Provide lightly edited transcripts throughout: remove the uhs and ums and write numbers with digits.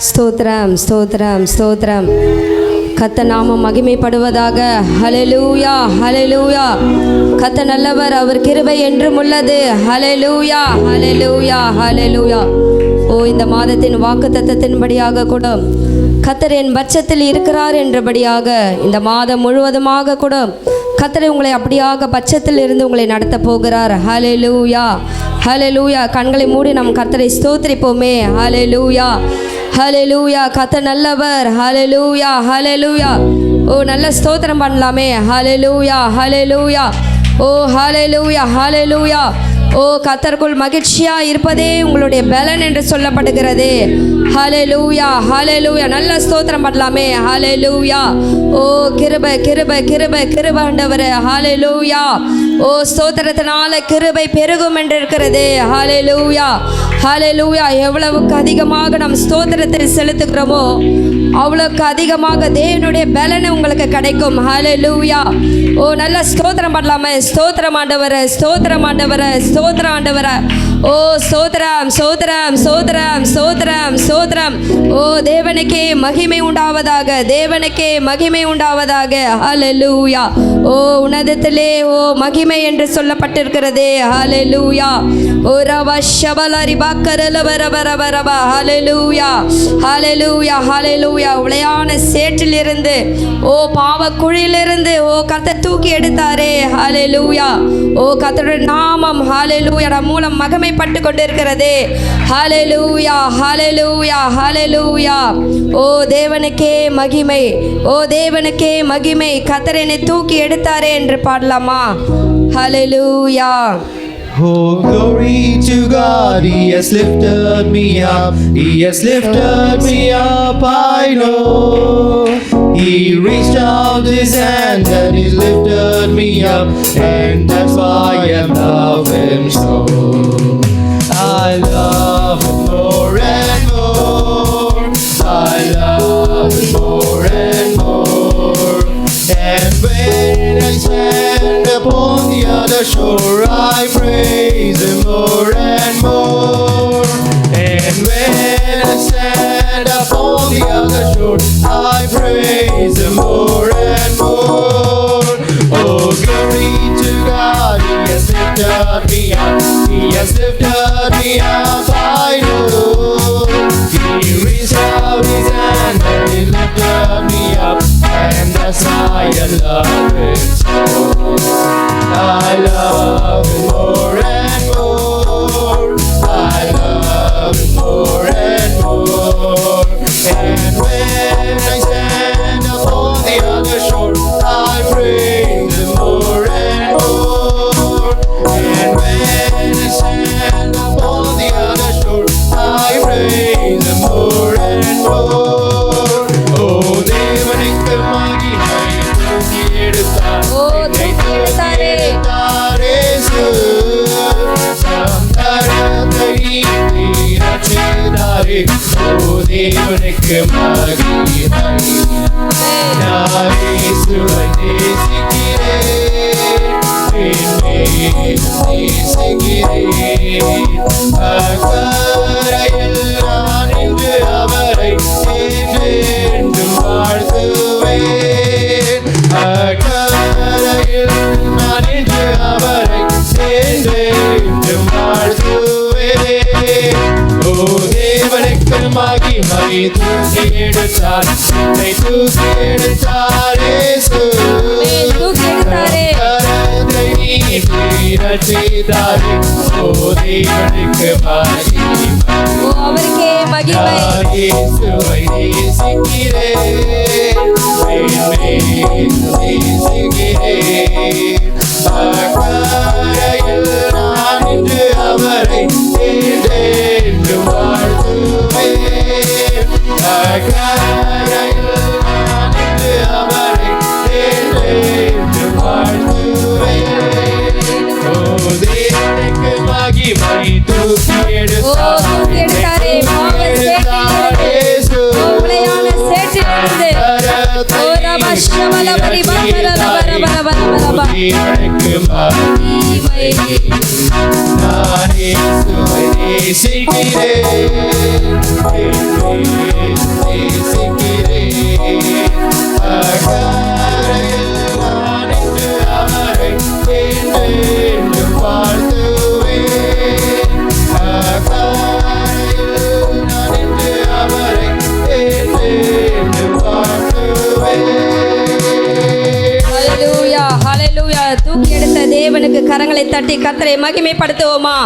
ஸ்தோத்திரம் ஸ்தோத்திரம் ஸ்தோத்திரம். கர்த்தர் நாமம் மகிமைப்படுவதாக. ஹல்லேலூயா ஹல்லேலூயா. கர்த்தர் நல்லவர், அவர் கிருபை என்றும் உள்ளது. ஹல்லேலூயா ஹல்லேலூயா ஹல்லேலூயா. ஓ, இந்த மாதத்தின் வாக்குத்தத்தத்தின்படியாக கூட கர்த்தர் என் பட்சத்தில் இருக்கிறார் என்றபடியாக இந்த மாதம் முழுவதுமாக கூட கர்த்தர் உங்களை அப்படியாக பட்சத்தில் இருந்து உங்களை நடத்த போகிறார். ஹல்லேலூயா ஹல்லேலூயா. கண்களை மூடி நம் கர்த்தரை ஸ்தோத்திரிப்போமே. ஹல்லேலூயா ஹல்லேலூயா. கர்த்தர் நல்லவர். ஹல்லேலூயா ஹல்லேலூயா. ஓ, நல்ல ஸ்தோத்திரம் பண்ணலாமே. ஹல்லேலூயா ஹல்லேலூயா. ஓ ஹல்லேலூயா ஹல்லேலூயா. ஓ, கர்த்தருக்குள் மகிழ்ச்சியா இருப்பதே உங்களுடைய பலன் என்று சொல்லப்படுகிறது. ஹல்லேலூயா ஹல்லேலூயா. நல்ல ஸ்தோத்திரம் பண்ணலாமே. ஹல்லேலூயா. ஓ, கிருபை கிருபை கிருபை கிருபை ஆண்டவரே. ஹல்லேலூயா. ஓ, ஸ்தோத்திரத்தினால கிருபை பெருகும் என்று இருக்கிறது. ஹல்லேலூயா ஹல்லேலூயா. எவ்வளவுக்கு அதிகமாக நம் ஸ்தோத்திரத்தில் செலுத்துகிறோமோ அவ்வளவுக்கு அதிகமாக தேவனுடைய பலன் உங்களுக்கு கிடைக்கும். ஹல்லேலூயா. ஓ, நல்ல ஸ்தோத்திரம் பண்ணலாமே. ஸ்தோத்திரம் ஆண்டவரே, ஸ்தோத்திரம் ஆண்டவரே, ஸ்தோத்திரம் ஆண்டவரே. ஓ, ஸ்தோத்திரம் ஸ்தோத்திரம் ஸ்தோத்திரம் ஸ்தோத்திரம் ஸ்தோத்திரம். ஓ, தேவனுக்கே மகிமை உண்டாவதாக, தேவனுக்கே மகிமை உண்டாவதாக. ஹல்லேலூயா. ஓ, உன்னதத்திலே ஓ மகிமை என்று சொல்லப்பட்டிருக்கிறது. ஹல்லேலூயா. ஓ, ரவ ஷபலரி பக்கரல வரவரவரவ. ஹல்லேலூயா ஹல்லேலூயா ஹல்லேலூயா. உளையான சேற்றிலிருந்து, ஓ பாவக்குழியிலிருந்து ஓ கர்த்தர் தூக்கி எடுத்தாரே. ஹல்லேலூயா. ஓ, கர்த்தருடைய நாமம் ஹல்லேலூயா மூலம் மகிமைப்பட்டு கொண்டிருக்கிறது. ஹல்லேலூயா ஹல்லேலூயா ஹல்லேலூயா. ஓ, தேவனுக்கே மகிமை, ஓ தேவனுக்கே மகிமை. கர்த்தர் என்னை தூக்கி எடுத்தாரே என்று பாடலாமா? ஹல்லேலூயா. Oh, glory to God, He has lifted me up, He has lifted me up, I know. He reached out His hand and He lifted me up, and that's why I love Him so. I love Him more and more, I love Him more and more. And when I stand upon the other shore, I praise Him more and more. And when I stand upon the other shore, I praise Him more and more. Oh, glory to God, He has lifted me up, He has lifted me up, I know. He reached out His hand and He lifted me up, and that's why I love Him so. I love Him more and more, I love Him more and more. And when I stand upon the other shore, I praise Him more and more. And when I stand upon the other shore, I praise Him more and more. Oh, தேவனுக்கு மகிமை, தூக்கி எடுத்தார், ஓ, தூக்கி எடுத்தாரே. ஓ, தேவனுக்கு மகிமை. நான் இயேசுவை நேசிக்கிறேன், என்னை நேசிக்கிறேன். அக்கரையில் நான் இன்று அவரை என்றென்றும் வாழ்த்துவேன். அக்கரையில் நான் இன்று அவரை என்றென்றும் வாழ்த்துவேன். ஓ, தேவனுக்கு மகிமை, தூக்கி எடுத்தார், என்னை தூக்கி எடுத்தார் இயேசு. தூக்கி எடுத்தாரே. கரத்தை நீட்டி ரட்சித்தாரே. ஓ, தேவனுக்கு மகிமை. ஓ, அவருக்கே மகிமை. நான் இயேசுவை நேசிக்கிறேன், என்னை நேசிக்கிறேன். அக்கரையில் நான் இன்று அவரை என்றென்றும் வாழ்த்துவேன். அக்கரையில் நான் இன்று அவரை என்றென்றும் வாழ்த்துவேன். ஓ, தேவனுக்கு மகிமை, தூக்கி எடுத்தார், தூக்கி எடுத்தாரே. உளையான சேற்றிலிருந்து, ஓ ரப ஷபலபரி பக்கரல வரவரவரவரவ. தேவனுக்கு மகிமை. நான் இயேசுவை ஹalleluya ஹalleluya தூக்கி எடுத்த தேவனுக்கு கரங்களை தட்டி கர்த்தரை மகிமைப்படுத்துவோமா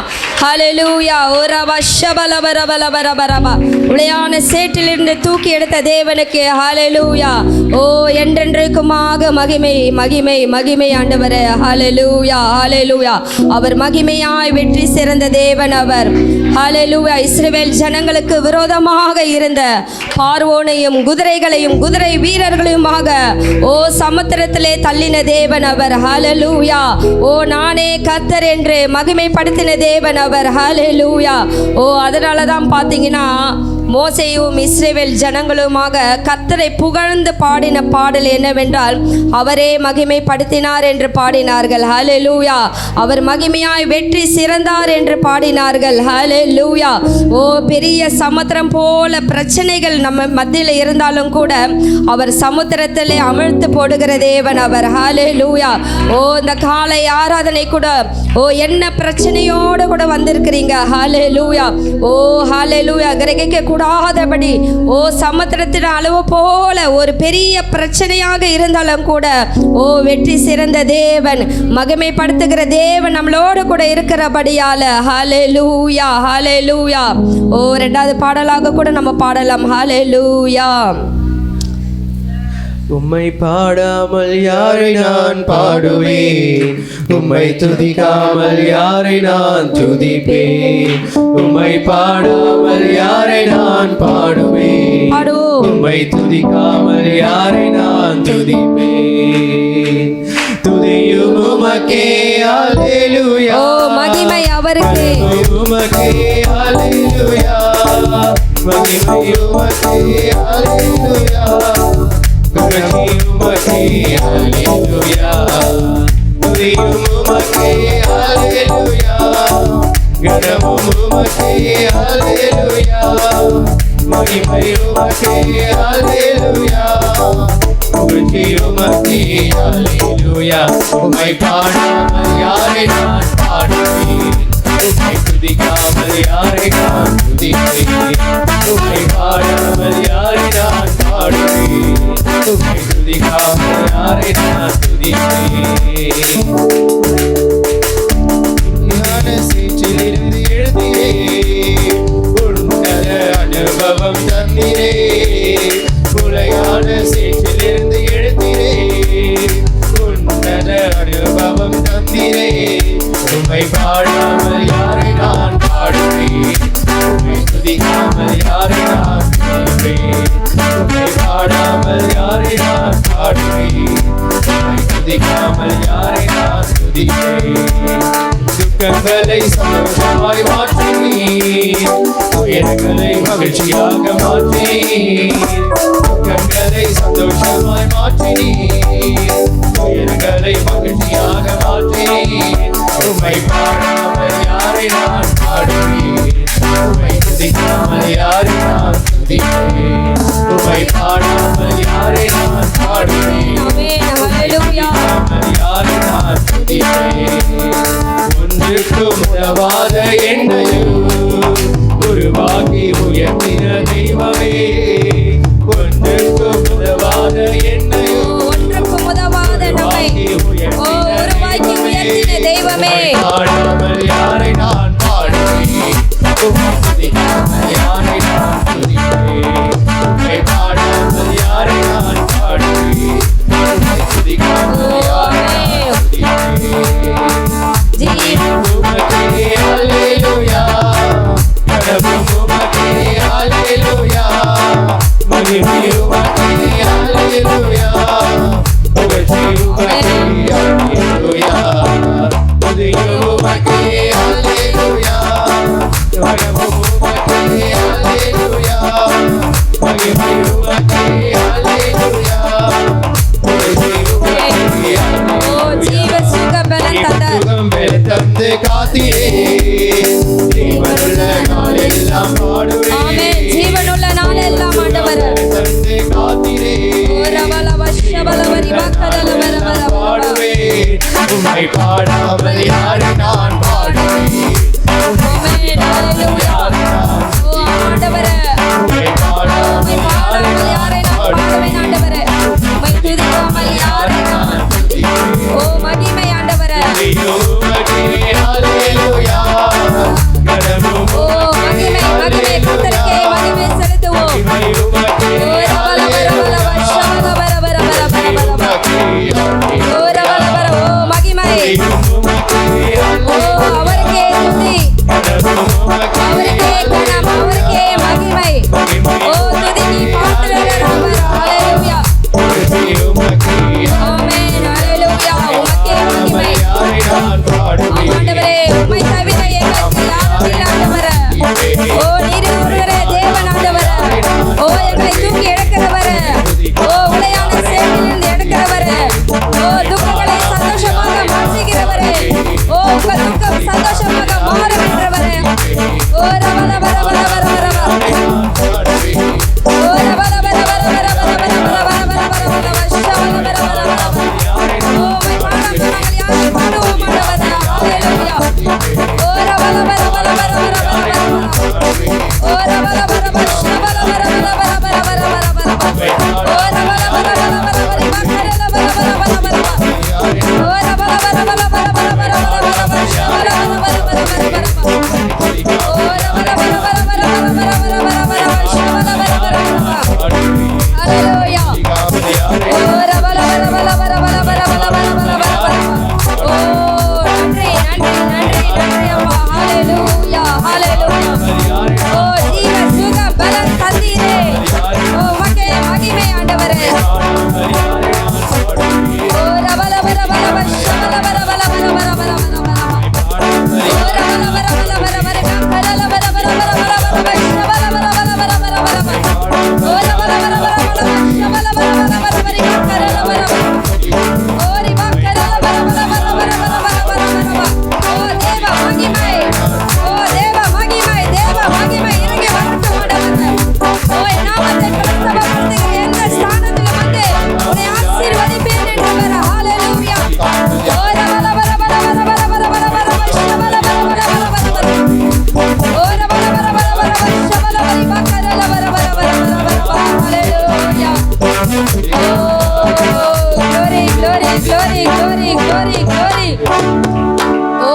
ஹalleluya ஓரபா ஷபலபரபலபரபரபா உளையான சேற்றிலிருந்து தூக்கி எடுத்த தேவனுக்கு ஹalleluya ஓ என்றென்றைக்குமாக மகிமை மகிமை மகிமை ஆண்டவரே ஹalleluya ஹalleluya அவர் மகிமையாய் வெற்றி சிறந்த தேவன் அவர் ஹalleluya இஸ்ரவேல் ஜனங்களுக்கு விரோதமாக இருந்த பார்வோனையும் குதிரைகளையும் குதிரை வீரர்களையுமாக ஓ சமுத்திரத்திலே தள்ளின தேவன் அவர் ஹalleluya ஓ நானே கர்த்தர் என்று மகிமைப்படுத்தின தேவன் அவர் ஹalleluya ஓ அதனால தான் பார்த்தீங்கன்னா மோசேயும் இஸ்ரவேல் ஜனங்களுமாக கர்த்தரை புகழ்ந்து பாடின பாடல் என்னவென்றால் அவரே மகிமைப்படுத்தினார் என்று பாடினார்கள் ஹalleluya அவர் மகிமையாய் வெற்றி சிறந்தார் என்று பாடினார்கள் ஹalleluya ஓ பெரிய சமுத்திரம் போல பிரச்சனைகள் நம்ம மத்தியில் இருந்தாலும் கூட அவர் சமுத்திரத்திலே அமிழ்த்து போடுகிற தேவன் அவர் ஹalleluya ஓ இந்த காலை ஆராதனை கூட ஓ என்ன பிரச்சனையோடு கூட வந்திருக்கிறீங்க ஹalleluya ஓ ஹalleluya கிரகிக்க கூடாதபடி ஓ சமுத்திரத்தின் அளவு போல ஒரு பெரிய பிரச்சனையாக இருந்தாலும் கூட ஓ வெற்றி சிறந்த தேவன் மகிமைப்படுத்துகிற தேவன் நம்மளோடு கூட இருக்கிறபடியால ஹalleluya ஹalleluya ஓ இரண்டாவது பாடலாக கூட நம்ம பாடலாம் ஹalleluya உம்மை பாடாமல் யாரை நான் பாடுவேன் உம்மை துதிக்காமல் யாரை நான் துதிப்பேன் உம்மை பாடாமல் யாரை நான் பாடுவேன் உம்மை துதிக்காமல் யாரை நான் துதிப்பேன் துதியும் உமக்கே அல்லேலூயா ஓ மகிமை அவருக்கு உமக்கே அல்லேலூயா மகிமை உமக்கே அல்லேலூயா உம்மை பாடாமல் யாரை நான் பாடுவேன் உம்மை துதிக்காமல் யாரை நான் துதிப்பேன் உம்மை பாடாமல் யாரை நான் பாடுவேன் உம்மை துதிக்காமல் யாரை நான் துதிப்பேன் ஞான சீற்றிலிருந்து எழுதியே உன்னத அனுபவம் தந்திரே புலையான சீற்றிலிருந்து எழுதியே உன்னத அனுபவம் தந்திரே உம்மை பாடாமல் யாரை நான் பாடுவேன் உம்மை துதிக்காமல் யாரை நான் துதிப்பேன் உம்மை பாடாமல் யாரை நான் பாடுவேன் உம்மை துதிக்காமல் யாரை நான் துதிப்பேன் துக்கங்களை சந்தோஷமாய் மாற்றினீர் துயரங்களை மகிழ்ச்சியாக மாற்றினீர் துக்கங்களை சந்தோஷமாய் மாற்றினீர் துயரங்களை மகிழ்ச்சியாக மாற்றினீர் உம்மை பாடாமல் யாரை நான் பாடுவேன் உம்மை துதிக்காமல் யாரை நான் துதிப்பேன் உம்மை பாடாமல் யாரை நான் பாடுவேன் யாரை நான் துதிப்பேன் ஒன்றுக்கும் உதவாத என்னையும் உருவாக்கி உயர்த்தின தெய்வமே ஒன்றுக்கும் உதவாத என்னையும் ஒன்றுக்கும் உதவாத நம்மை உருவாக்கி உயர்த்தின தெய்வமே பாடாமல் யாரை நான் பாடுவேன் உம்மை துதிக்காமல் யாரை நான் துதிப்பேன் உம்மை பாடாமல் யாரை நான் பாடுவேன் உம்மை துதிக்காமல் யாரை நான் துதிப்பேன் உமக்கே அல்லேலூயா கடவுள் உமக்கே அல்லேலூயா மகிமை உமக்கே அல்லேலூயா புகழ்ச்சி உமக்கே அல்லேலூயா துதியும் உமக்கே அல்லேலூயா கடவுள் உமக்கே அல்லேலூயா மகிமை உமக்கே அல்லேலூயா புகழ்ச்சி உமக்கே அல்லேலூயா தந்து தந்து காத்தீரே ஜீவனுள்ள நாளெல்லாம் பாடுவேன். ஆமென். ஜீவனுள்ள நாளெல்லாம் ஆண்டவரே தந்தை காத்தீரே. பாடுவேன். உம்மை பாடாமல் யாரை நான் பாடுவேன். ஆமென். ஹalleluya. ஓ ஆண்டவரே உம்மை பாடாமல் யாரை நான் பாடுவேன் ஆண்டவரே. உம்மை துதிக்காமல் யாரை நான் துதிப்பேன். ஓ மகிமை ஆண்டவரே. உமக்கே ஹalleluya. கடமும் ஓ மகிமை மகிமை கர்த்தருக்கே மகிமை செலுத்துவோம். உமக்கே ஓ ரபல பரபல வஷபல பரபர பரபர பரபர. ஓ ரபல பர ஓ மகிமை. ஓ அவருக்கே துதி. அவருக்கே கனம். அவருக்கே மகிமை. ஓ துதிக்கு பாத்திரர் அவர். ஹalleluya. ஆமென். ஹalleluya. உமக்கே மகிமை. ஆண்டவரே உம்மை தவிர எங்களுக்கு யாரும் இல்லை ஆண்டவரே. ஓ நீர் ஒருவரே தேவன் ஆண்டவரே. ஓ எங்களை தூக்கி எடுக்கிறவரே. ஓ உளையான சேற்றிலிருந்து எடுக்கிறவரே. ஓ துக்கங்களை சந்தோஷமாக மாற்றுகிறவரே. ஓ உங்கள் துக்கம் சந்தோஷமாக மாறும் என்றவரே. ஓ ரபல பர பர பர பர பர. ஓ ரபல பர பர பர பர பர பர பர பர பர பர வஷபல பர பர பர பர. ஓ உம்மை பாடாமல் நாங்கள் யாரை பாடுவோம் ஆண்டவரே. ஹalleluya. ஓ ரபல பர பர பர பர பர பர பர. ஓ ரபல பர பர ஷபல பர பர பர பர பர பர பர. ஓ ரபல பர பர பர பர மக்கரல பர பர பர பர பர. ஓ ரபல பர பர பர பர பர பர பர பர ஷபல பர பர பர பர பர பர. ஓ ரபல பர பர பர பர பர பர பர பர ஷபல பர பர பர பர. ஹalleluya. ஓ ரபல பர பர பர பர பர பர பர பர பர பர. ஓ நன்றி நன்றி நன்றி நன்றி அப்பா. ஹalleluya ஹalleluya. ஓ ஜீவ சுக பலன் தந்தீரே. ஓ உமக்கே மகிமை ஆண்டவரே. ஓ ரபல பர பர பர ஷபல பர பர பர பர பர பர பர. ஓ ரபல பர பர பர பர கரல பர பர பர பர பர பர ஷபல பர பர பர பர பர பர. ஓ ரபல பர பர பர பர ஷபல பர பர பர பர கரல பர பர. ஓ ரிபா கரல பர பர பர பர பர பர பர பர. ஓ தேவ மகிமை. ஓ தேவ மகிமை. தேவ மகிமை இறங்கி வரட்டும் ஆண்டவரே. ஓ என் நாமத்தை பிரஸ்தாபப்படுத்துகிற எந்த ஸ்தானத்திலும் வந்து உன்னை ஆசீர்வதிப்பேன் என்றவர். ஹalleluya. ஓ ரபல பர பர பர பர பர பர பர ஷபல பர பர பர பர பர. ஓ ரபல பர பர பர பர ஷபல ரிபா கரல பர பர பர பர பர பர. ஹalleluya. ஓ glory glory glory glory glory glory. ஓ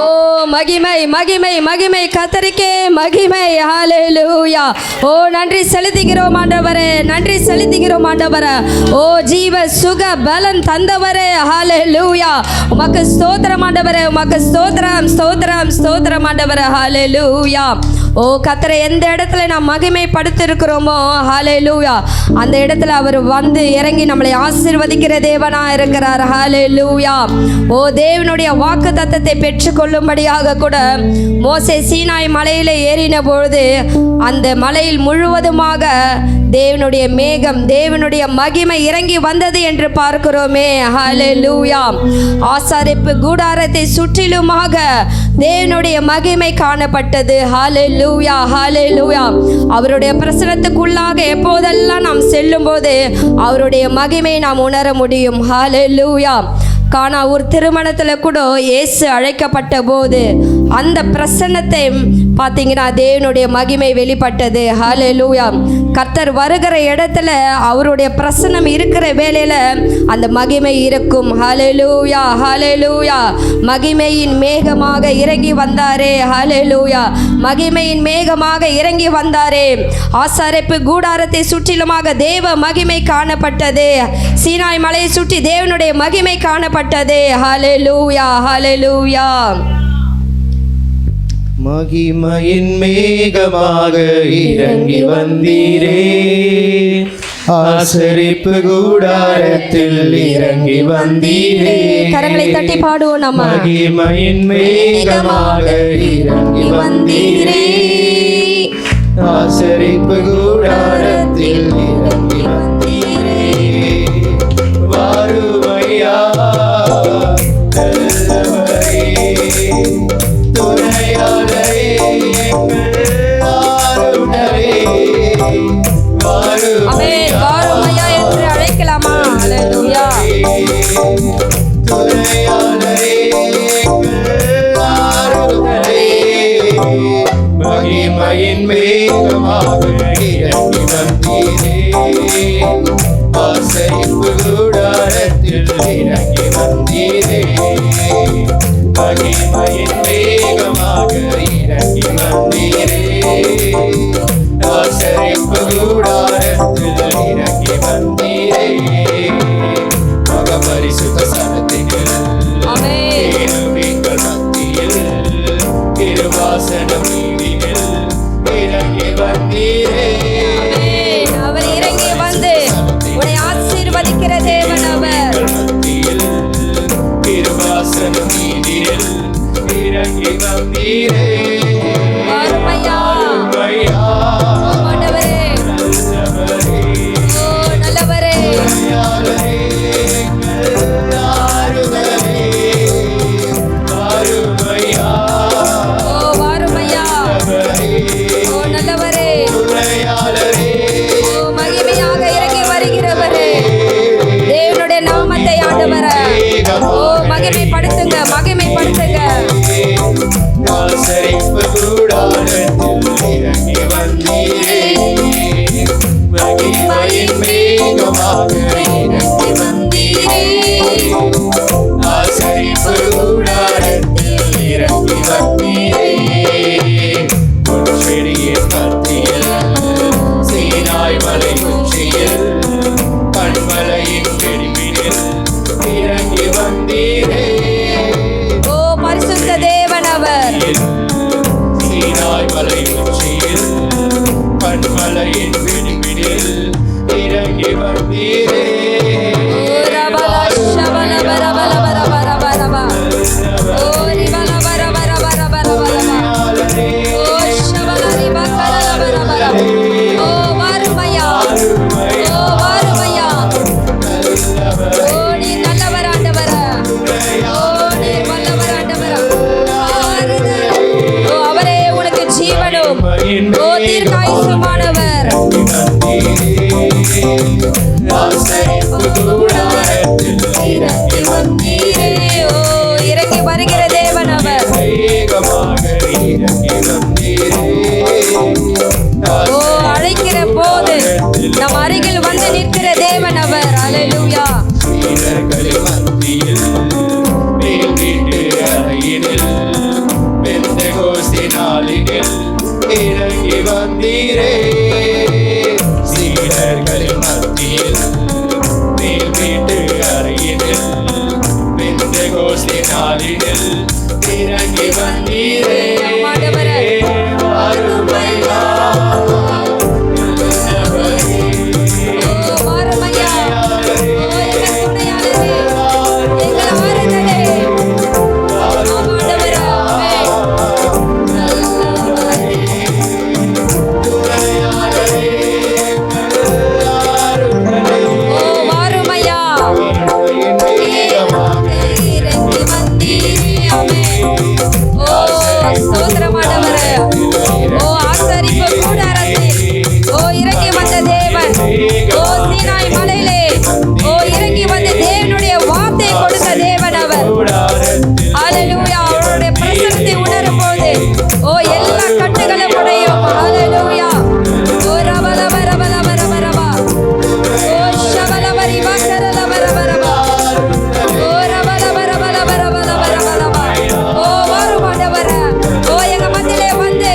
மகிமை மகிமை மகிமை கர்த்தருக்கே மகிமை. ஹalleluya. ஓ நன்றி செலுத்துகிறோம் ஆண்டவரே. நன்றி செலுத்துகிறோம் ஆண்டவரே. ஓ ஜீவ சுக பலன் தந்தவரே. ஹalleluya. உமக்கு ஸ்தோத்திரம் ஆண்டவரே. உமக்கு ஸ்தோத்திரம் ஸ்தோத்திரம் ஸ்தோத்திரம் ஆண்டவரே. ஹalleluya. ஓ கர்த்தரை எந்த இடத்துல நாம் மகிமைப்படுத்திருக்கிறோமோ ஹalleluya அந்த இடத்துல அவர் வந்து இறங்கி நம்மளை ஆசீர்வதிக்கிற தேவனா இருக்கிறார். ஹalleluya. ஓ தேவனுடைய வாக்குத்தத்தத்தை பெற்றுக்கொள்ளும்படியாக கூட மோசே சீனாய் மலையில ஏறின பொழுது அந்த மலையில் முழுவதுமாக தேவனுடைய மேகம் தேவனுடைய மகிமை இறங்கி வந்தது என்று பார்க்கிறோமே. ஹalleluya. ஆசாரிப்பு கூடாரத்தை சுற்றிலுமாக தேவனுடைய மகிமை காணப்பட்டது. ஹalleluya ஹalleluya. அவருடைய பிரசன்னத்துக்குள்ளாக எப்போதெல்லாம் நாம் செல்லும்போது அவருடைய மகிமை நாம் உணர முடியும். ஹalleluya. கானா ஒரு திருமணத்தில் கூட இயேசு அழைக்கப்பட்ட போது அந்த பிரசன்னத்தை பார்த்தீங்கன்னா தேவனுடைய மகிமை வெளிப்பட்டது. ஹalleluya. கர்த்தர் வருகிற இடத்துல அவருடைய பிரசன்னம் இருக்கிற வேளையில் அந்த மகிமை இருக்கும். ஹalleluya ஹalleluya. மகிமையின் மேகமாக இறங்கி வந்தாரே. ஹalleluya. மகிமையின் மேகமாக இறங்கி வந்தாரே. ஆசாரிப்பு கூடாரத்தை சுற்றிலுமாக தேவ மகிமை காணப்பட்டது. சீனாய் மலையை சுற்றி தேவனுடைய மகிமை காணப்பட்டது. ஹalleluya ஹalleluya. மகிமையின் மேகமாக இறங்கி வந்தீரே. ஆசரிப்பு கூடாரத்தில் இறங்கி வந்தீரே. கரங்களை தட்டி பாடுவோம் நம்ம. மகிமையின் மேகமாக இறங்கி வந்தீரே. ஆசரிப்பு கூடாரத்தில் இறங்கி வந்தீரே. வாருமையா நல்லவரே, துணையாளரே, எங்கள் இறங்கி வந்தீரே ஆசரிப்பு கூடாரத்தில் இறங்கி வந்தீரே மகிமையின் வேகமாக இறங்கி வந்தீரே ஆசரிப்பு கூடாரத்தில் இறங்கி வந்தீரே மகபரிசுத்த சனத்திகள் கேருபீன்கள் மத்தியில் கிருபாசன வீதிகள் இறங்கி வந்தீரே அவர் இறங்கி வந்து உன்னை ஆசீர்வதிக்கிற தேவன் அவர் மத்தியில் கிருபாசன வீதியில் இறங்கி வந்தீரே அருமையா ஆண்டவரே ஓ நல்லவரே ஓ வாருமையா ஓ நல்லவரே ஓ மகிமையாக இறங்கி வருகிறவரே தேவனுடைய நாமத்தை ஆண்டவரே ஓ மகிமைப்படுத்துங்க மகிமைப்படுத்துங்க ஆசரிப்பு கூடாரத்தில் இறங்கி வந்தீரே மகிமையின் மேகமாக இறங்கி வந்தீரே ஆசரிப்பு கூடாரத்தில் இறங்கி வந்தீரே உச்செடியின் மத்தியில் சீனாய் மலை உச்சியில் கண்மலையின் வெடிப்பினில் இறங்கி வந்தீரே ஓ பரிசுத்த தேவன் அவர் சீனாய் மலை உச்சியில் கண்மலையின் வெடிப்பினில் இறங்கி வந்தீரே ஓ ரபல ஷபல பரபல பரபர ஓ ரிபல பரபர பரபர ஓ ஷபல ரிபக்கல பரபர ஓ வாருமையா ஓ வாருமையா ஓ நீ நல்லவர் ஆண்டவர் ஓ நீ வல்லவர் ஆண்டவர் ஓ அவரே உனக்கு ஜீவனும் ஓ தீர்க்காயுசுமானவர் இறங்கி வந்தீரே ஓ இறங்கி வருகிற தேவன் அவர் ஓ அழைக்கிற போது நம் அருகில் வந்து நிற்கிற தேவன் அவர் அல்லேலூயா இறங்கி வந்தீரே சீடர்களின் மத்தியில் மேல் வீட்டு அறையினில் பெந்தெகோஸ்தே நாளினில் இறங்கி வந்தீரே ஆண்டவரே அருமையா ஓ வாருமையா ஓ எங்கள் துணையாளரே எங்கள் ஆறுதலே ஆண்டவரே ஓ வாருமையா இறங்கி வந்தீரே ஆமென் ஓ ஸ்தோத்திரமாண்டவரே ஓ ஆசரிப்பு கூடாரத்தில் ஓ இறங்கி வந்த தேவன் ஓ சீனாய் மலையிலே ஓ இறங்கி வந்து தேவனுடைய வார்த்தை கொடுத்த தேவன் அவர் ஹalleluya அவருடைய பிரசன்னத்தை உணரும் போது ஓ எல்லா கட்டுகளும் உடையும் ஹalleluya ஓ ரபல ரபல ரபல ஓ ஷபல வரி வக்கரல வரவரவா ஓ ரபல ரபல ரபல ரபல ஓ வாருமாண்டவரே ஓ எங்க மத்தியிலே வந்து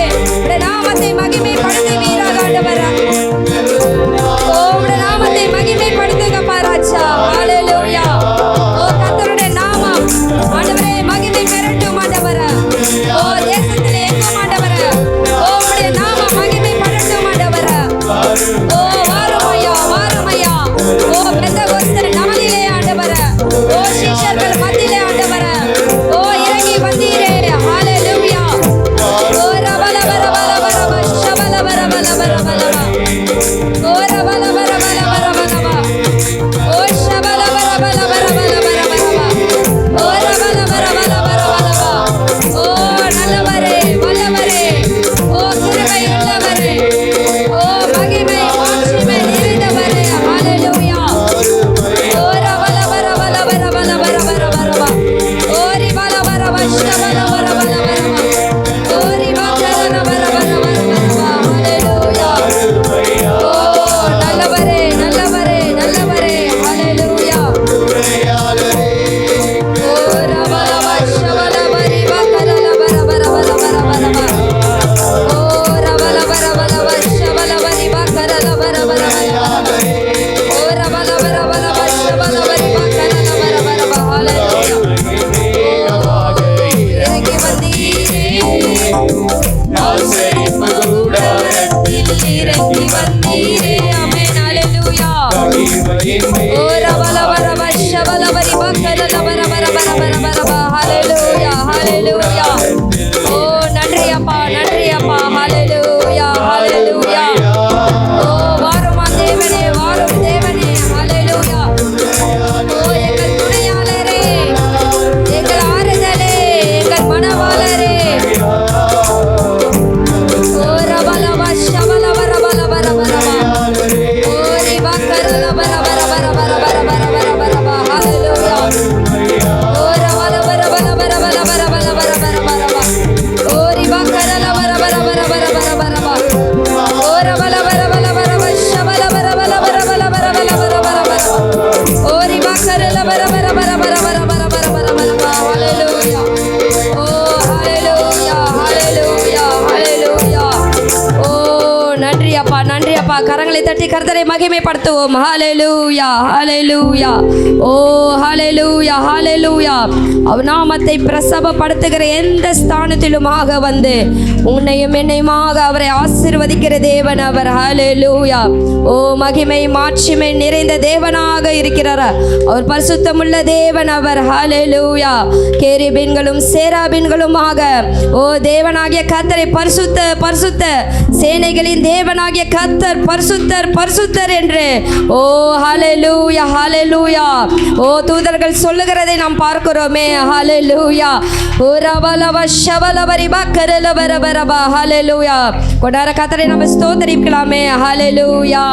ஆசரிப்பு கூடாரத்தில் இறங்கி வந்தீரே. ஆமென். ஹalleluya. மகிமையின் ஓ ரபலபரப ஷபலபரி பக்கலலபரபரபரபரபரப. ஹalleluya. ஹalleluya. ஓ நன்றி அப்பா, நன்றி அப்பா. ஹalleluya. ஹalleluya. ஓ வாருமா தேவனே, வாரும் தேவனே. ஹalleluya. ஓ எங்கள் துணையாளரே, எங்கள் ஆறுதலே, எங்கள் மனவாளரே. ஓ ரபலப ஷபலபரபரபரபரப. ஓ ரிபக்கரலபரபரபரபரபரபரபரபரப. ஹalleluya. ஓ ரபலபரபரபரபரபரபரபரபரபரப. ஓ ரிபக்கரலபரபரபரபரபரபரபரப. ஓ ரபலபரபரபரப ஷபலபரபரபரபரபரபரபரபரபரப. ஓ ரிபக்கரலபரபரபரபரபரபரபரபரபரப. ஹalleluya. ஓ ஹalleluya. ஹalleluya. ஹalleluya. ஓ நன்றி அப்பா, நன்றி அப்பா. கரங்களை தட்டி கர்த்தரை மகிமைப்படுத்துவோம். ஹalleluya. ஹalleluya. ஓ ஹalleluya. ஹalleluya. அவர் நாமத்தை பிரசவப்படுத்துகிற எந்த ஸ்தானத்திலுமாக வந்து உன்னையும் என்னையுமாக அவரை ஆசீர்வதிக்கிற தேவன் அவர். ஹalleluya. ஓ மகிமை மாட்சிமை நிறைந்த தேவனாக இருக்கிறார் அவர். பரிசுத்தமுள்ள தேவன் அவர். ஹalleluya. கேருபீன்களும் சேராபீன்களுமாக ஓ தேவனாகிய கர்த்தரை பரிசுத்த பரிசுத்த சேனைகளின் தேவனாகிய கர்த்தர் பரிசுத்தர் பரிசுத்தர் என்று ஓ ஹalleluya. ஹalleluya. ஓ தூதர்கள் சொல்லுகிறதை நாம் பார்க்கிறோமே. ஹalleluya. ஓ ரபலப ஷபலபரி பக்கரலபரபரப. ஹalleluya. கொடார கர்த்தரை நாம் ஸ்தோத்திரிக்கலாமே. ஹalleluya.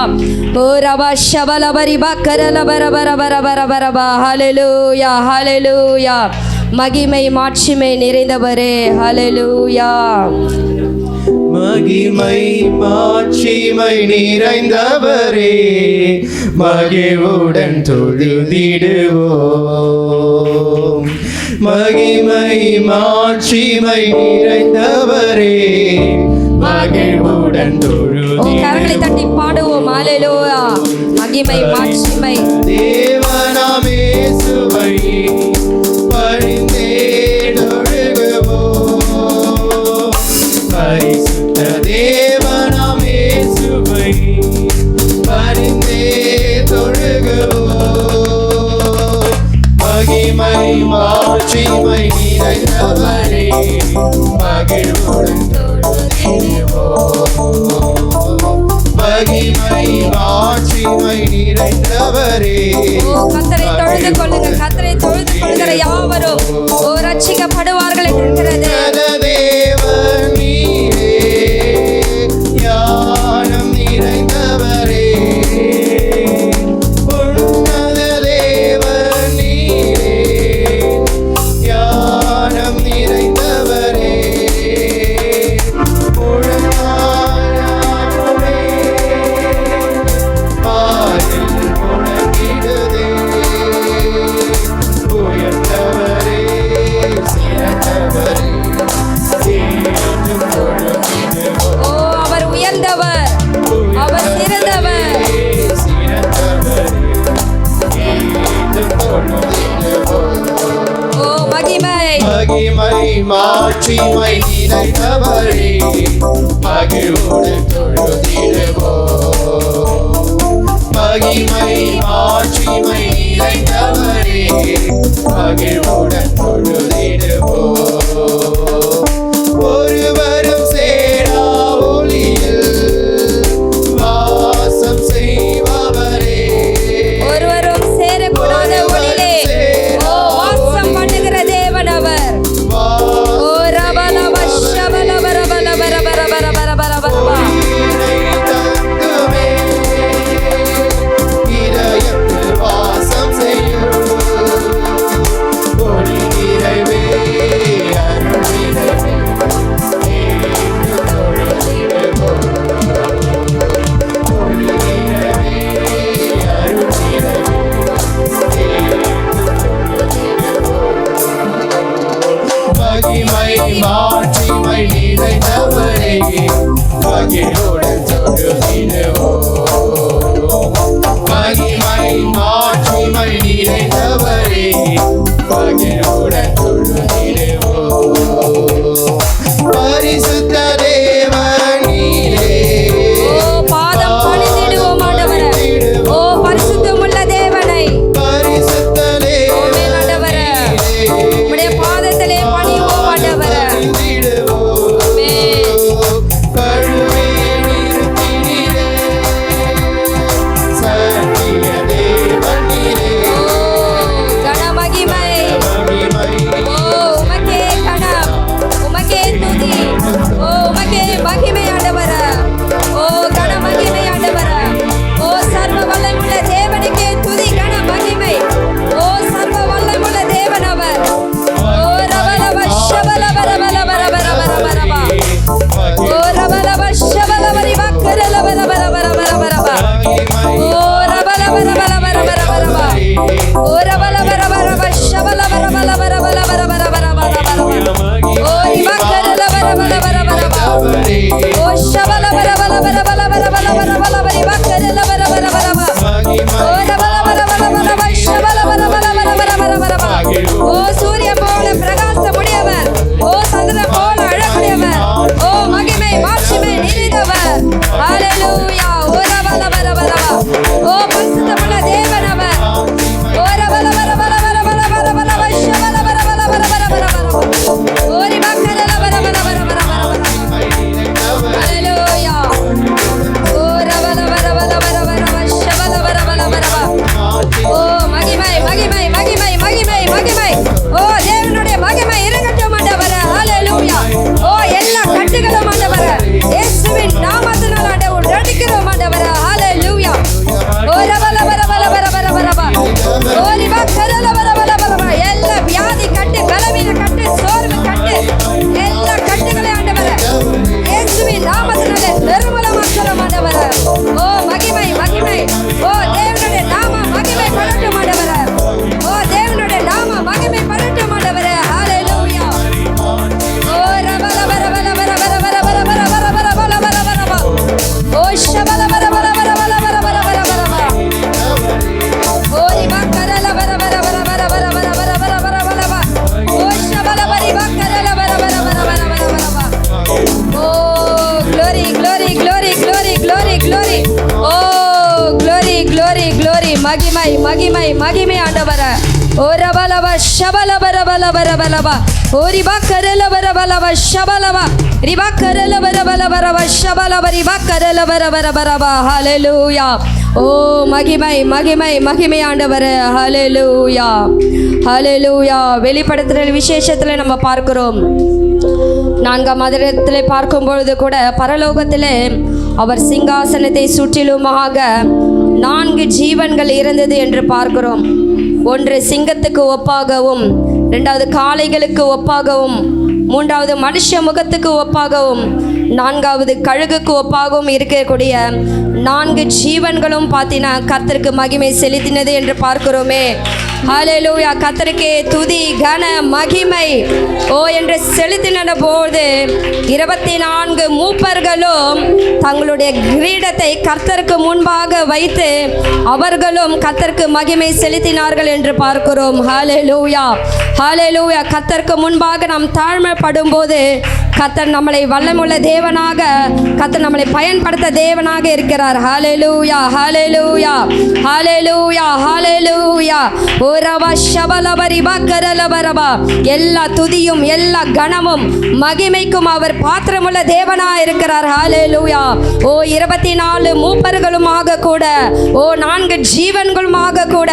ஓ ரப ஷபலபரி பக்கரலபரபரபரபரபரப. ஹalleluya. ஹalleluya. மகிமை மாட்சிமை நிறைந்தவரே. ஹalleluya. மகிமை மாட்சிமை நிறைந்தவரே, மகிழ்வுடன் தொழுதிடுவோம். மகிமை மாட்சிமை நிறைந்தவரே, மகிழ்வுடன் கரங்களை தட்டி பாடுவோம். ஹalleluya. மகிமை மாட்சிமை தேவனாம் இயேசுவை பரிந்தேடொழுகுவோம். பரிசுத்த தேவனாம் இயேசுவை பரிந்தேடொழுகுவோம். மகிமை மாட்சிமை நிறைந்தவரே, மகிழ்வுடன் தொழுதிடுவோம். மகிமை மாட்சிமை நிறைந்தவரே. ஓ கர்த்தரை தொழுது கொள்ளுங்க. கர்த்தரை தொழுது கொள்கிற யாவரும் ஓ ரட்சிக்கப்படுவார்கள் இருக்கிறது. தேவன் நீரே, ஞானம் நிறைந்தவரே. உன்னத தேவன் நீரே, ஞானம் நிறைந்தவரே. ஓ அவர் உயர்ந்தவர், அவர் சிறந்தவர். ஓ மகிமை மகிமை மாட்சிமை நிறைந்தவரே, மகிழ்வுடன் தொழுதிடுவோம். மகிமை மாட்சிமை நிறைந்தவரே, மகிழ்வுடன் தொழுதிடுவோம். ஒருவரும் சேரா ஒளியில் வாசம் செய்பவரே, ஒருவரும் சேரக்கூடாத ஒளியிலே ஓ வாசம் பண்ணுகிற தேவன் அவர். ஓ ரபலப ஷபலபரபரபரபரபரபரபரப. தங்குமே இதயத்தில் வாசம் செய்யும் ஒளி நிறைவே அருளே. மகிமை மகிமை மகிமை ஆண்டவரே. ஓ ரபலவ ஷபலவ ரபலவ ரபலவ ஓ ரிபா கரலவ ரபலவ ஷபலவ ரிபா கரலவ ரபலவ ரப ஷபலவ ரிபா கரலவ ரப ரப ரப. ஹல்லேலூயா. ஓ மகிமை மகிமை மகிமை ஆண்டவரே. ஹல்லேலூயா ஹல்லேலூயா. வெளிப்படுத்துதல் விசேஷத்தில் நம்ம பார்க்கிறோம். 4ஆம் அதிகாரத்தில் பார்க்கும் பொழுது கூட பரலோகத்திலே அவர் சிங்காசனத்தை சுற்றிலுமாக 4 ஜீவன்கள் இருந்தது என்று பார்க்கிறோம். ஒன்று சிங்கத்துக்கு ஒப்பாகவும், 2வது காளைகளுக்கு ஒப்பாகவும், 3வது மனுஷ முகத்துக்கு ஒப்பாகவும், 4வது கழுகுக்கு ஒப்பாகவும் இருக்கக்கூடிய 4 ஜீவன்களும் பார்த்தீங்கன்னா கர்த்தருக்கு மகிமை செலுத்தினது என்று பார்க்கிறோமே. ஹல்லேலூயா. கர்த்தருக்கே துதி கன மகிமை ஓ என்று செலுத்தின போது 24 மூப்பர்களும் தங்களுடைய கிரீடத்தை கர்த்தருக்கு முன்பாக வைத்து அவர்களும் கர்த்தருக்கு மகிமை செலுத்தினார்கள் என்று பார்க்கிறோம். ஹல்லேலூயா ஹல்லேலூயா. கர்த்தருக்கு முன்பாக நாம் தாழ்மைப்படும் போது கர்த்தர் நம்மளை வல்லமுள்ள தேவனாக, கர்த்தர் நம்மளை பயன்படுத்த தேவனாக இருக்கிறார். ஹல்லேலூயா ஹல்லேலூயா ஹல்லேலூயா ஹல்லேலூயா. ஓ ரபா ஷபலப ரிபா கரலப ரபா. எல்லா துதியும் எல்லா கணமும் மகிமைக்கும் அவர் பாத்திரமுள்ள தேவனாக இருக்கிறார். ஹல்லேலூயா. ஓ 24 மூப்பர்களுமாக கூட, ஓ 4 ஜீவன்களுமாக கூட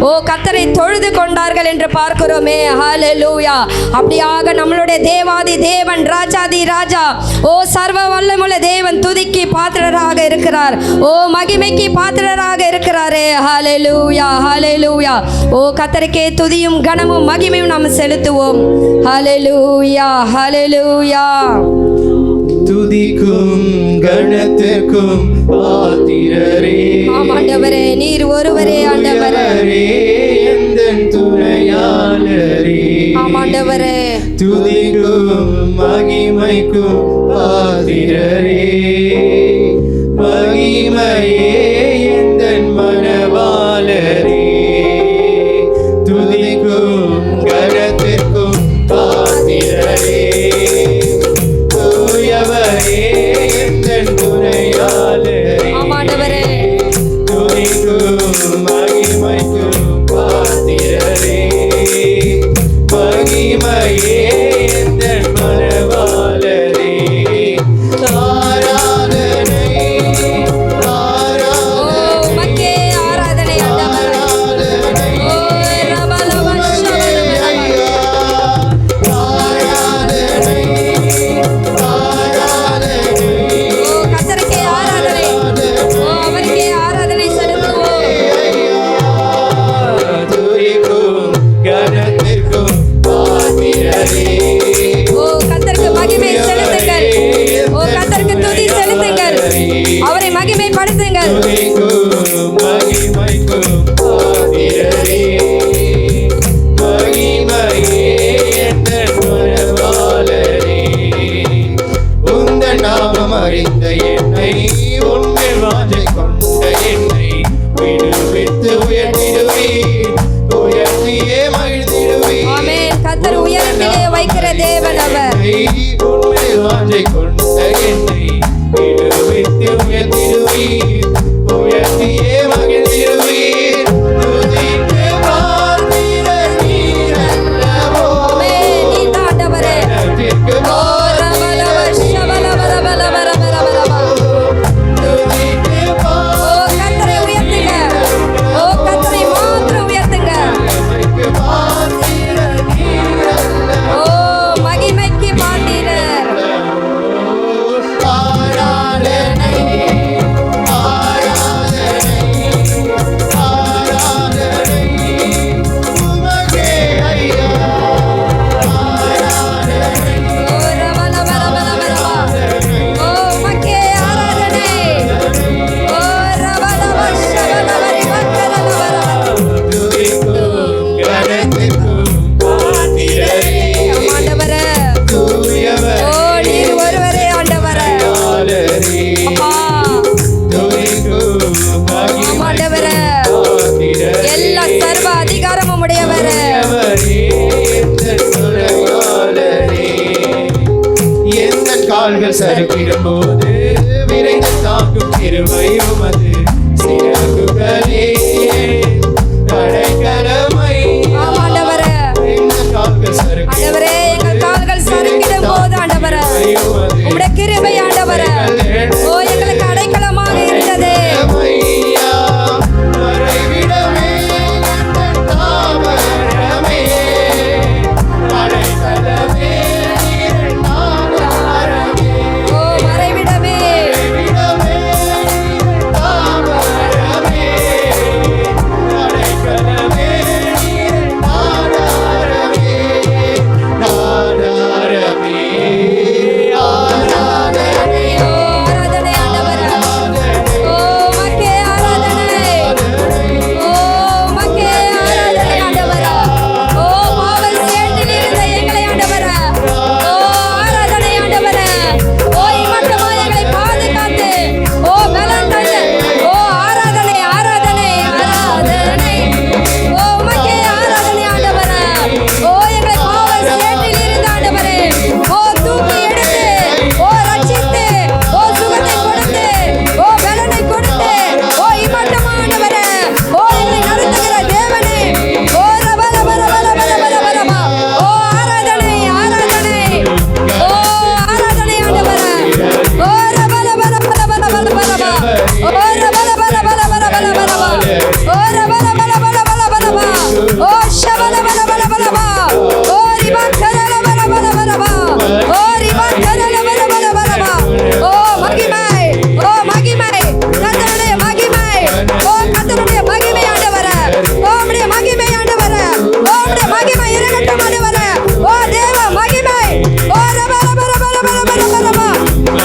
ஓ கர்த்தரை தொழுது கொண்டார்கள் என்று பார்க்கிறோமே. ஹல்லேலூயா. அப்படியாக நம்மளுடைய தேவாதி தேவன், ராஜாதி ராஜா, ஓ சர்வ வல்லமுள்ள தேவன் துதிக்கு பாத்திரராக இருக்கிறார். ஓ மகிமைக்கு பாத்திரராக இருக்கிறாரே. ஹல்லேலூயா ஹல்லேலூயா. ஓ கர்த்தருக்கே துதியும் கனமும் மகிமையும் நாம் செலுத்துவோம். ஹல்லேலூயா ஹல்லேலூயா. துதிக்கும் கணத்திற்கும் பாத்திரரே. ஆண்டவரே நீர் ஒருவரே ஆண்டவரே. எந்தன் துணையாளரே. ஆண்டவரே துதிக்கும் மகிமைக்கும் பாத்திரரே. மகிமையே எந்தன் மனவாளரே. துதிக்கும் கணத்திற்கும் பாத்திரரே. தூயவரே எந்தன் துணையாளரே. ஆண்டவரே துதிக்கும் மகிமைக்கும் பாத்திரரே. மகிமையே எந்தன் மனவாளரே. ஆராதனை உமக்கே ஆராதனை ஆண்டவரே. ஓ ரபலவ ஷபலப ஓ கர்த்தருக்கே ஆராதனை. ஓ அவருக்கே ஆராதனை செலுத்துவோம். துதிக்கும் கணத்திற்கும் பாத்திரரே. ஓ கர்த்தருக்கு மகிமை செலுத்துங்கள். ஓ கர்த்தருக்கு துதி செலுத்துங்கள். அவரை மகிமைப்படுத்துங்கள். துதிக்கும் மகிமைக்கும் பாத்திரரே. மகிமையே எந்தன் மனவாளரே. உந்தன் நாமம் அறிந்த என்னை, உன்மேல் வாஞ்சை கொண்ட என்னை விடுவித்து உயர்த்திடுவீர். உயர்த்தியே மகிழ்ந்திடுவீர். ஆமென். கர்த்தர் உயரத்திலே வைக்கிற தேவன் அவர். உன்மேல் வாஞ்சை கொண்ட என்னை விடுவித்து உயர்த்திடுவீர். உயர்த்தியே மகிழ்ந்திடுவீர். துதிக்கு பாத்திரர் நீர் அல்லவோ. ஆமென். நீர் ஆண்டவரே. கணத்திற்கு ஓ ரபலவ ஷபலப ரபலப ரப ரப ரப. துதிக்கு ஓ கர்த்தரை உயர்த்துங்க. ஓ கர்த்தரை மாத்திரம் உயர்த்துங்க. பாத்திரருக்கு பாத்திரர் நீர் அல்லவோ. ஓ மகிமைக்கு பாத்திரர். ஆராதனை ஆராதனை ஆராதனை உமக்கே ஐயா. ஆராதனை ஓ ரபலப ரப ரப ரப. ஓ உமக்கே ஆராதனை. ஓ ரபலவ ஷபலப ரிபா கரலப ரப. துதிக்கும் கணத்திற்கும் பாத்திரரே. ஆண்டவரே. தூயவர் ஓ நீர் ஒருவரே ஆண்டவரே. ஆளரே. அப்பா துதிக்கும் மகிமை ஆண்டவரே. பாத்திரரே. எல்லா சர்வ அதிகாரமும் உடையவரே. எந்தன் கால்கள் சறுக்கிடும் போது விரைந்து தாக்கும் கிருபை உமது சிறகுகளே. உம்முடைய கிருபை ஆண்டவரே ஓ எங்களுக்கு அடைக்கலமாக இருந்தது. ஐயா, மறைவிடமே தாமரமே, அடைக்கலமே ஆதாரமே. ஓ மறைவிடமே மறைவிடமே தாமரமே, அடைக்கலமே ஆதாரமே. ஆதாரமே, ஆராதனை, ஓ ஆராதனை ஆண்டவரே ஓ உமக்கே ஆராதனை ஓ உமக்கே ஆராதனை ஆண்டவரே ஓ பாவ சேற்றில் இருந்த எங்களை ஆண்டவரே ஓ ஆராதனை ஆண்டவரே ஓ இம்மட்டமா எங்களை பாதுகாத்து ஓ பலன் தந்து ஓ ஆராதனை ஆராதனை ஆராதனை ஓ உமக்கே ஆராதனை ஆண்டவரே ஓ எங்களை பாவ சேற்றில் இருந்த ஆண்டவரே ஓ தூக்கி எடுத்து ஓ ரட்சித்து ஓ சுகத்தை கொடுத்து ஓ பலனை கொடுத்து ஓ இம்மட்டமானவரே ஓ எங்களை நடத்துகிற தேவனே ஓ ரபல பல பல பல பல பலமா ஓ ஆராதனை ஆராதனை ஓ ஆராதனை ஆண்டவரே ஓ ரபல பல பல பல பல பலமா ஓ ரபல பல பல பல பல பலமா ஓ ரபல பல பல பல பலமா ஓ ஷபல பல பல பலமா ஓ ரிபா கரல பல பல பலமா ஓ ரிபா கரல பல பல பலமா ஓ மகிமை கர்த்தருடைய மகிமை ஓ கர்த்தருடைய மகிமை ஆண்டவரே ஓ உம்முடைய மகிமை ஆண்டவரே ஓ உம்முடைய மகிமை இறங்கட்டும் ஆண்டவரே ஓ தேவ மகிமை ஓ ரபல பல பல பல பல பலமா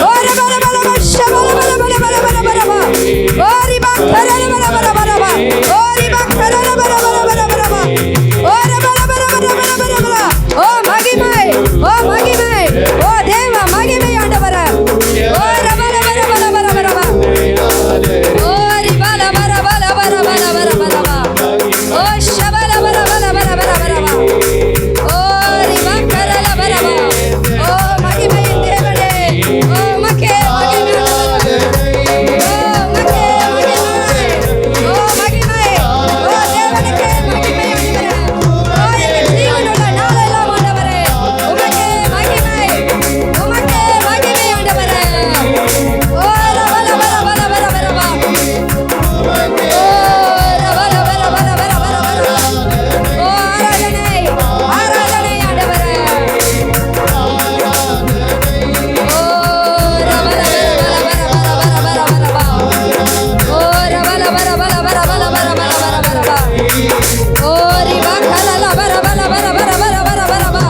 ஓ ரபல பல பல ஷபல பல பல பல பல பலமா ஓ ரிபா கரல பல பல பலமா ஓ ரிபா கரல பல பல பல பலமா ஓ ரபல பல பல பல பல பல ஓ மகிமை ஓ தேவ மகிமை ஆண்டவரே ஓ ரபல பல பல பல பலமா ஓ ரிபல பல பல பல பல பல பலமா ஓ ஷபல பல பல பல பல பலமா ஓ ரிபா கரல பலமா ஓ மகிமையின் தேவனே ஓ உமக்கே மகிமை ஓ உமக்கே மகிமை ஓ மகிமை ஓ தேவனுக்கே மகிமை ஆண்டவரே ஓ எங்கள் ஜீவனுள்ள நாளெல்லாம் ஆண்டவரே உமக்கே மகிமை ஆண்டவரே ஓ ரபல பல பல பல பலமா ஓ ரபல பல பல பல பல பலமா ஓ ஆராதனை ஆண்டவரே ஓ ரபல பல பல பல பல பலமா ஓ ரபல பல பல பல பல பல பல பலமா ஓ ரிபா கலல பல பல பல பல பல பல பலமா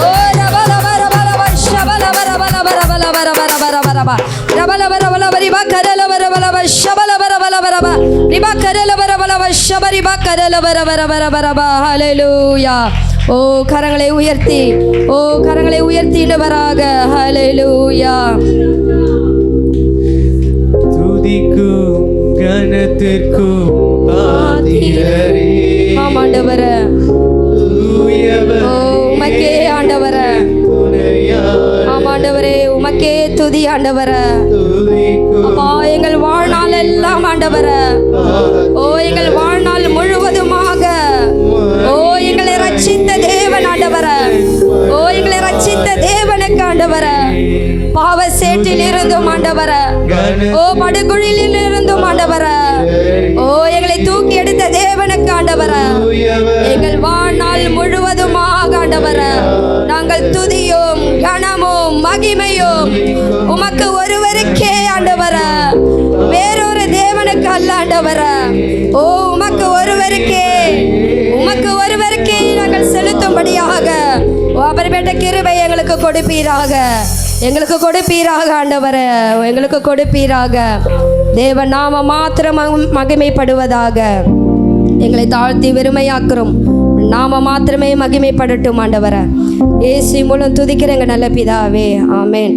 ஓ ரபல பல பல பல ஷபல பல பல பல பல பல பல பல பலமா ரபல பல பல ரிபா கலல பல பல பல ஷபல பல பல பல பல ரிபா கலல பல பல பல ஷப ரிபா கலல பல பல பல பல பல ஹalleluya ஓ கரங்களை உயர்த்தி இடுவராக ஹalleluya துதிக்கும் கனத்திற்கும் பாத்திரரே, ஆமாண்டவரே தூயவர் ஓ உமக்கே ஆண்டவரே துணையார், ஆமாண்டவரே உமக்கே துதி ஆண்டவரே துதிக்கும் அப்பா எங்கள் வாழ்நாள் எல்லாம் ஆண்டவரே ஓ எங்கள் வாழ்நாள் முழுவதுமாக ஓ எங்களை ரட்சித்த தேவன் ஆண்டவரே ஓ எங்களை ரட்சித்த தேவனுக்கு ஆண்டவரே பாவ சேற்றில் இருந்தும் ஆண்டவரே ஓ படுகுழியில் இருந்தும் ஆண்டவரே ஓ எங்களை தூக்கி எடுத்த தேவனுக்கு ஆண்டவரே எங்கள் வாழ்நாள் முழுவதுமாக ஆண்டவரே நாங்கள் துதியும் கனமும் மகிமையும் உமக்கு ஒருவருக்கே ஆண்டவரே வேறொரு தேவனுக்கு அல்ல ஆண்டவரே ஓ உமக்கு ஒருவருக்கே நாங்கள் செலுத்தும்படியாக ஓ அப்படிப்பட்ட கிருபை எங்களுக்கு கொடுப்பீராக ஆண்டவரே எங்களுக்கு கொடுப்பீராக தேவ நாம மாத்திரம் மகிமைப்படுவதாக எங்களை தாழ்த்தி வெறுமையாக்குறோம் நாம மாத்திரமே மகிமைப்படட்டும் ஆண்டவரே இயேசு மூலம் துதிக்கிறேங்க நல்ல பிதாவே ஆமென்.